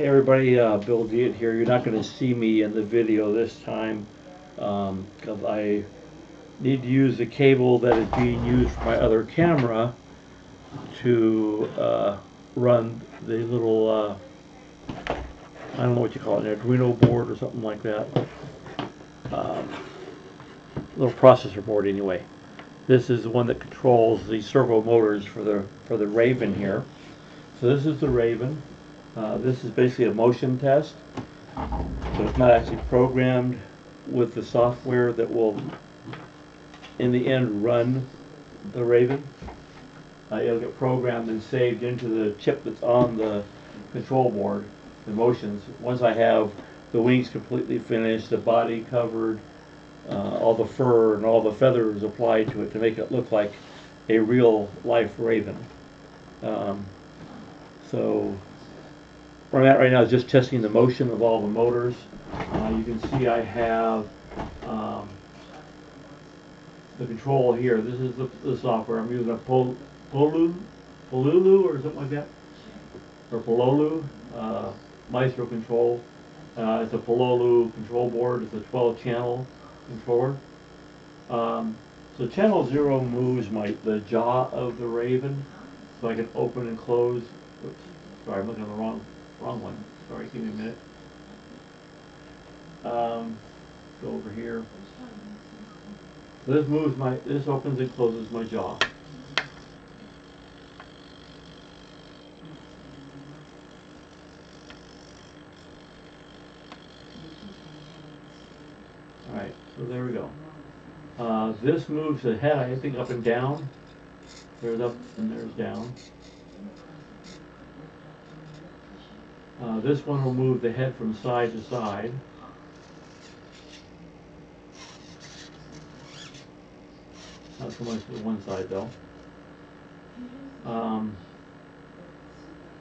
Hey everybody, Bill Diet here. You're not going to see me in the video this time because I need to use the cable that is being used for my other camera to run the little, I don't know what you call it, an Arduino board or something like that. Little processor board anyway. This is the one that controls the servo motors for the Raven here. So this is the Raven. This is basically a motion test, so it's not actually programmed with the software that will, in the end, run the Raven. It'll get programmed and saved into the chip that's on the control board, the motions. Once I have the wings completely finished, the body covered, all the fur and all the feathers applied to it to make it look like a real life Raven. So where I'm at right now is just testing the motion of all the motors. You can see I have the control here. This is the software. I'm using a Pololu or something like that, or Pololu Maestro control. It's a Pololu control board. It's a 12-channel controller. So channel 0 moves the jaw of the Raven, so I can open and close. Oops, sorry, I'm looking at the wrong one. Sorry, give me a minute. Go over here. This opens and closes my jaw. Alright, so there we go. This moves the head, I think, up and down. There's up and there's down. This one will move the head from side to side. Not so much to one side though.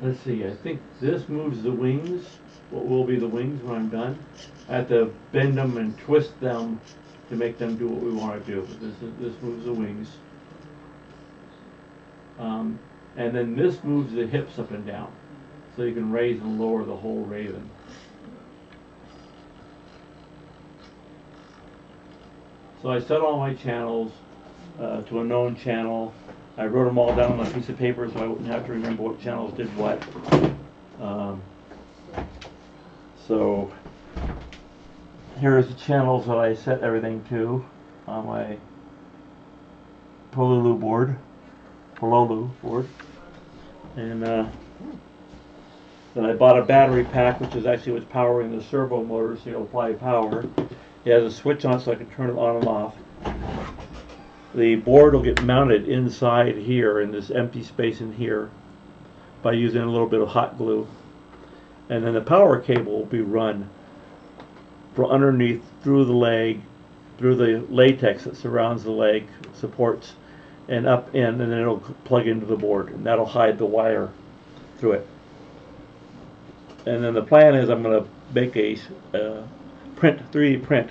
Let's see, I think this moves the wings, what will be the wings when I'm done. I have to bend them and twist them to make them do what we want to do. But this moves the wings. And then this moves the hips up and down, so you can raise and lower the whole Raven. So I set all my channels to a known channel. I wrote them all down on a piece of paper so I wouldn't have to remember what channels did what. So here's the channels that I set everything to on my Pololu board. And then I bought a battery pack, which is actually what's powering the servo motor, so it'll apply power. It has a switch on so I can turn it on and off. The board will get mounted inside here in this empty space in here by using a little bit of hot glue. And then the power cable will be run from underneath through the leg, through the latex that surrounds the leg, supports, and up in, and then it'll plug into the board, and that'll hide the wire through it. And then the plan is I'm going to make a 3D print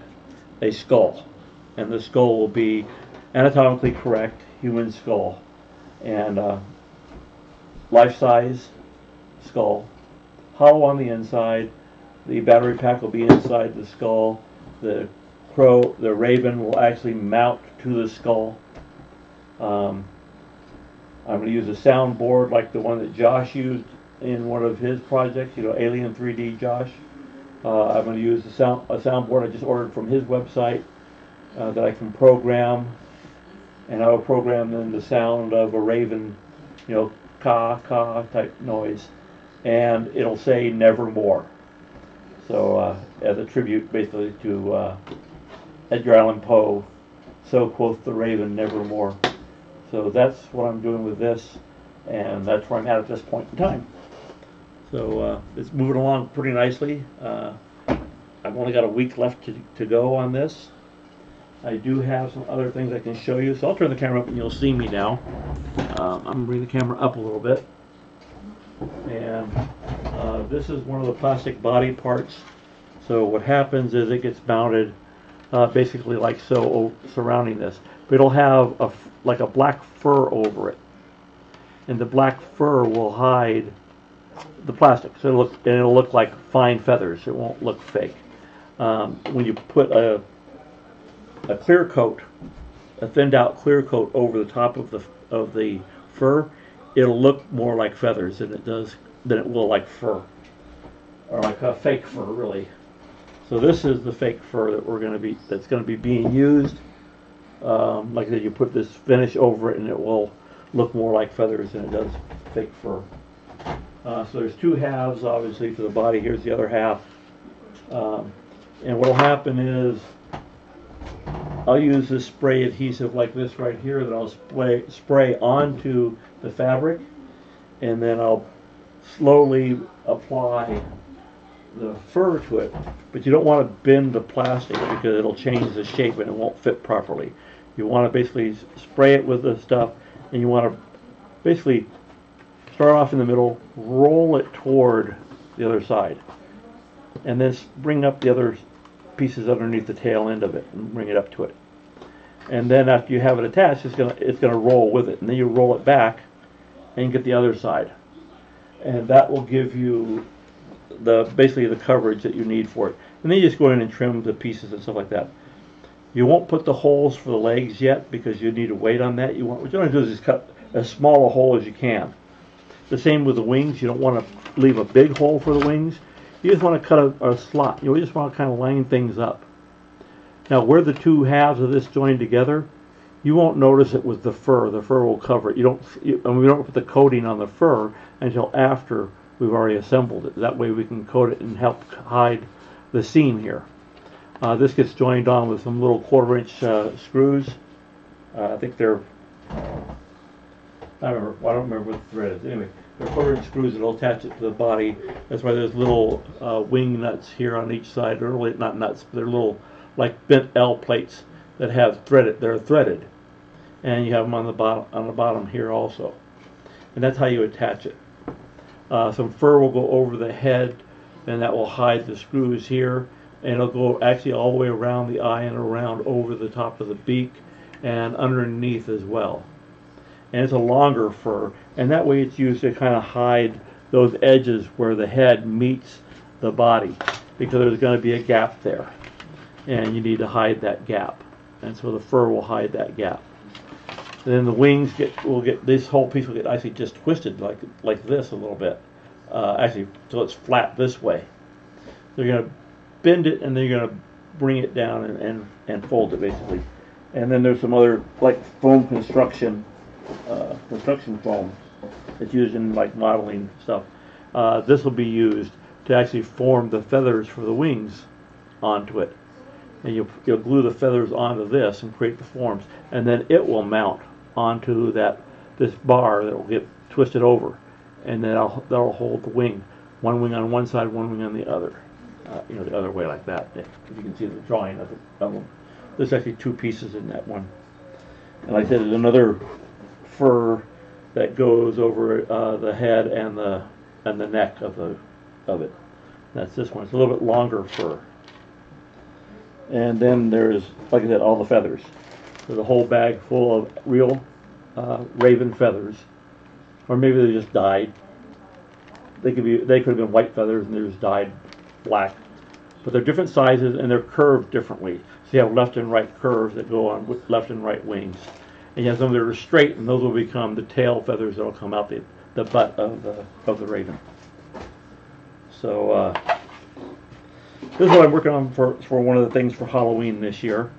a skull, and the skull will be anatomically correct human skull, and life-size skull, hollow on the inside. The battery pack will be inside the skull. The Raven will actually mount to the skull. I'm going to use a sound board like the one that Josh used in one of his projects, Alien 3D Josh. I'm going to use a sound board I just ordered from his website that I can program, and I will program then the sound of a Raven, caw type noise, and it'll say nevermore. So as a tribute basically to Edgar Allan Poe, so quoth the Raven nevermore. So that's what I'm doing with this, and that's where I'm at this point in time. So it's moving along pretty nicely. I've only got a week left to go on this. I do have some other things I can show you, so I'll turn the camera up and you'll see me now. I'm going to bring the camera up a little bit. And this is one of the plastic body parts. So what happens is it gets mounted basically like so surrounding this. But it'll have like a black fur over it. And the black fur will hide the plastic. So it'll look like fine feathers. It won't look fake. When you put a clear coat, a thinned out clear coat over the top of the fur, it'll look more like feathers than it will like fur, or like a fake fur, really. So this is the fake fur that's going to be being used. Like I said, you put this finish over it, and it will look more like feathers than it does fake fur. So there's two halves, obviously, for the body. Here's the other half. And what will happen is I'll use this spray adhesive like this right here that I'll spray onto the fabric, and then I'll slowly apply the fur to it. But you don't want to bend the plastic because it'll change the shape and it won't fit properly. You want to basically spray it with the stuff, and you want to basically start off in the middle, roll it toward the other side, and then bring up the other pieces underneath the tail end of it and bring it up to it. And then after you have it attached, it's gonna roll with it, and then you roll it back and you get the other side, and that will give you basically the coverage that you need for it. And then you just go in and trim the pieces and stuff like that. You won't put the holes for the legs yet because you need to wait on that. What you want to do is just cut as small a hole as you can. The same with the wings. You don't want to leave a big hole for the wings. You just want to cut a slot. You just want to kind of line things up. Now, where the two halves of this join together, you won't notice it with the fur. The fur will cover it. And we don't put the coating on the fur until after we've already assembled it. That way we can coat it and help hide the seam here. This gets joined on with some little 1/4-inch screws. I think they're, I don't remember what the thread is. Anyway, they're 1/4-inch screws that'll attach it to the body. That's why there's little wing nuts here on each side. They're really not nuts, but they're little like bent L plates that have threaded. They're threaded, and you have them on the bottom here also. And that's how you attach it. Some fur will go over the head, and that will hide the screws here. And it'll go actually all the way around the eye and around over the top of the beak and underneath as well. And it's a longer fur, and that way it's used to kind of hide those edges where the head meets the body, because there's going to be a gap there, and you need to hide that gap, and so the fur will hide that gap. And then the wings this whole piece will get actually just twisted like this a little bit, actually so it's flat this way. They're going to bend it, and then you're going to bring it down and fold it basically. And then there's some other like foam construction foam that's used in like modeling stuff. This will be used to actually form the feathers for the wings onto it, and you'll glue the feathers onto this and create the forms, and then it will mount onto this bar that will get twisted over, and then that'll hold the wing, one wing on one side, one wing on the other. The other way like that. If you can see the drawing of them. There's actually two pieces in that one. And like I said, there's another fur that goes over the head and the neck of it. That's this one. It's a little bit longer fur. And then there's, like I said, all the feathers. There's a whole bag full of real raven feathers, or maybe they just dyed. They could have been white feathers and they're just dyed black, but they're different sizes and they're curved differently. So you have left and right curves that go on with left and right wings, and you have some that are straight, and those will become the tail feathers that will come out the butt of the raven. So this is what I'm working on for one of the things for Halloween this year.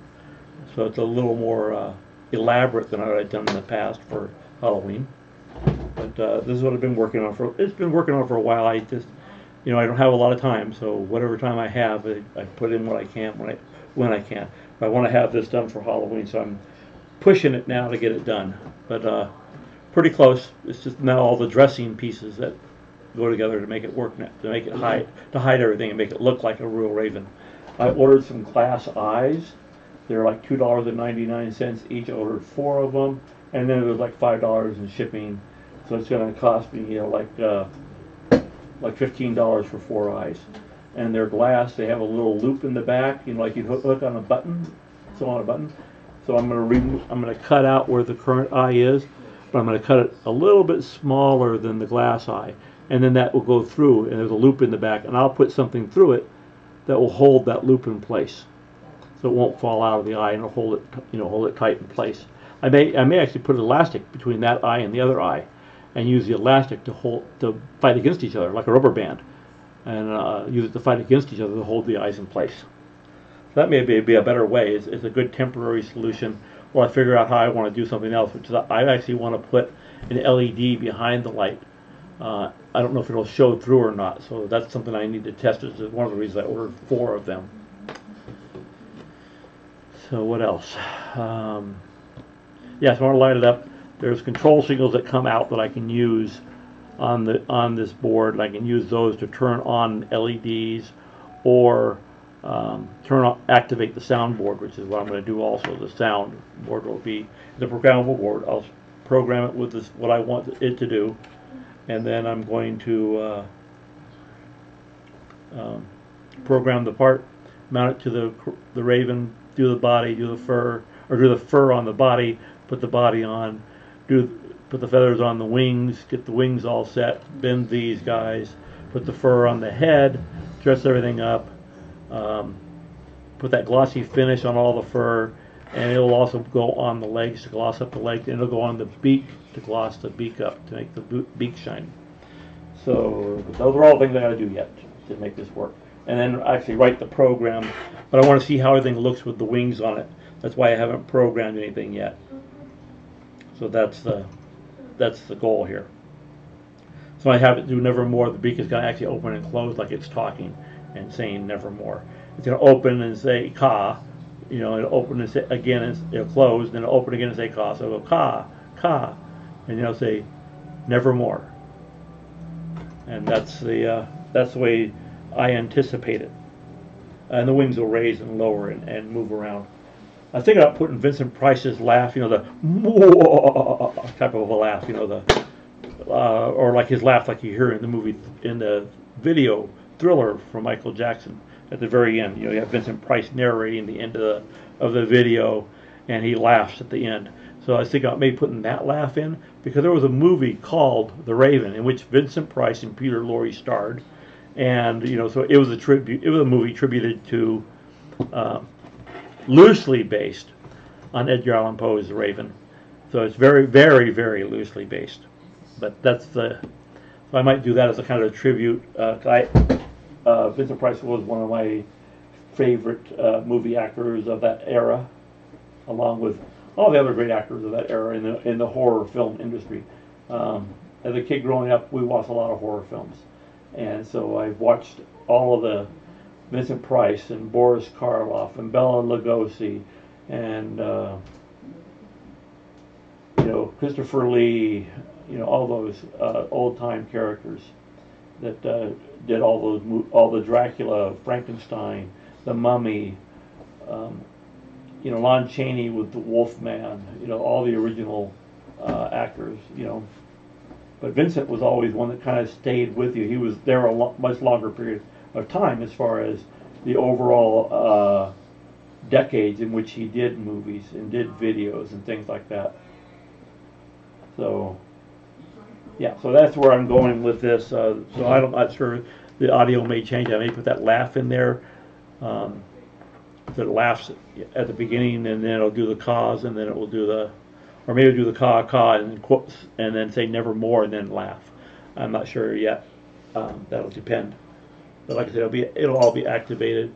So it's a little more elaborate than what I've done in the past for Halloween. But this is what I've been working on for. It's been working on for a while. I just, I don't have a lot of time, so whatever time I have, I put in what I can when I can. But I want to have this done for Halloween, so I'm pushing it now to get it done. But pretty close. It's just now all the dressing pieces that go together to make it work, to make it hide everything and make it look like a real raven. I ordered some glass eyes. They're like $2.99 each. I ordered 4 of them, and then it was like $5 in shipping. So it's going to cost me like $15 for 4 eyes. And they're glass. They have a little loop in the back, like you'd hook on a button. So on a button. So I'm going to cut out where the current eye is, but I'm going to cut it a little bit smaller than the glass eye. and then that will go through, and there's a loop in the back, and I'll put something through it that will hold that loop in place, so it won't fall out of the eye, and it'll hold it, hold it tight in place. I may actually put elastic between that eye and the other eye, and use the elastic to fight against each other like a rubber band, and use it to fight against each other to hold the eyes in place. So that may be a better way. It's a good temporary solution, or I figure out how I want to do something else, which is I actually want to put an LED behind the light. I don't know if it'll show through or not, so that's something I need to test. It's one of the reasons I ordered 4 of them. So what else? Yeah, so I want to light it up. There's control signals that come out that I can use on this board, and I can use those to turn on LEDs or activate the soundboard, which is what I'm going to do also. The soundboard will be the programmable board. I'll program it with what I want it to do, and then I'm going to program the part, mount it to the Raven, do the body, do the fur, or do the fur on the body, put the body on, put the feathers on the wings, get the wings all set, bend these guys, put the fur on the head, dress everything up, put that glossy finish on all the fur, and it'll also go on the legs to gloss up the legs, and it'll go on the beak to gloss the beak up to make the beak shiny. So those are all things I got to do yet to make this work, and then actually write the program. But I want to see how everything looks with the wings on it. That's why I haven't programmed anything yet. So that's the goal here. So I have it do nevermore. The beak is going to actually open and close like it's talking and saying nevermore. It's going to open and say ka, it'll open and say again, and it'll close, then it'll open again and say ka. So it'll go ka, ka, and it'll say nevermore. And that's the way I anticipate it. And the wings will raise and lower and move around. I think about putting Vincent Price's laugh, the type of a laugh, or like his laugh like you hear in the movie, in the video Thriller from Michael Jackson. At the very end, you have Vincent Price narrating the end of the video, and he laughs at the end. So I was thinking about maybe putting that laugh in, because there was a movie called The Raven in which Vincent Price and Peter Lorre starred, and so it was a tribute. It was a movie tributed to, loosely based on Edgar Allan Poe's The Raven. So it's very, very, very loosely based. But so I might do that as a kind of a tribute. Vincent Price was one of my favorite movie actors of that era, along with all the other great actors of that era in the horror film industry. As a kid growing up, we watched a lot of horror films, and so I've watched all of the Vincent Price and Boris Karloff and Bela Lugosi and Christopher Lee, all those old-time characters that did all the Dracula, Frankenstein, the Mummy, Lon Chaney with the Wolfman, all the original actors, But Vincent was always one that kind of stayed with you. He was there a much longer period of time as far as the overall decades in which he did movies and did videos and things like that. So, yeah, so that's where I'm going with this. So I'm not sure the audio may change. I may put that laugh in there. So it laughs at the beginning, and then it'll do the caws, and then it will do or maybe do the caw and quotes, and then say nevermore, and then laugh. I'm not sure yet. That'll depend. But like I said, it'll all be activated.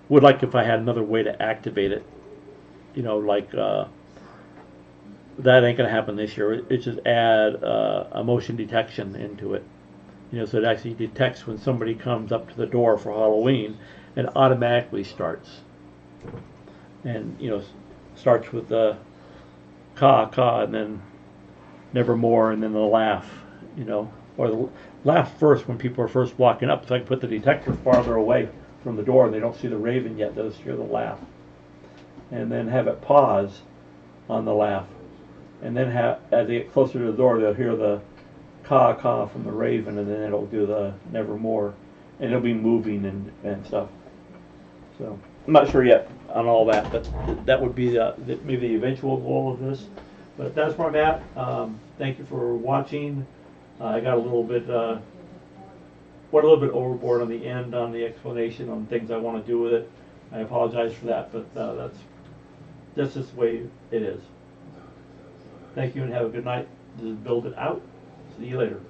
Would like if I had another way to activate it. That ain't gonna happen this year. It just add a motion detection into it. So it actually detects when somebody comes up to the door for Halloween, and automatically starts. And starts with the caw, and then nevermore, and then the laugh. Or the laugh first when people are first walking up. So I can put the detector farther away from the door, and they don't see the Raven yet. They'll just hear the laugh, and then have it pause on the laugh, and then as they get closer to the door, they'll hear the caw from the Raven, and then it'll do the nevermore, and it'll be moving and stuff. So I'm not sure yet on all that, but that would be maybe the eventual goal of this. But that's where I'm at. Thank you for watching. I got a little bit went a little bit overboard on the end on the explanation on things I want to do with it. I apologize for that, but that's just the way it is. Thank you and have a good night. This is Build It Out. See you later.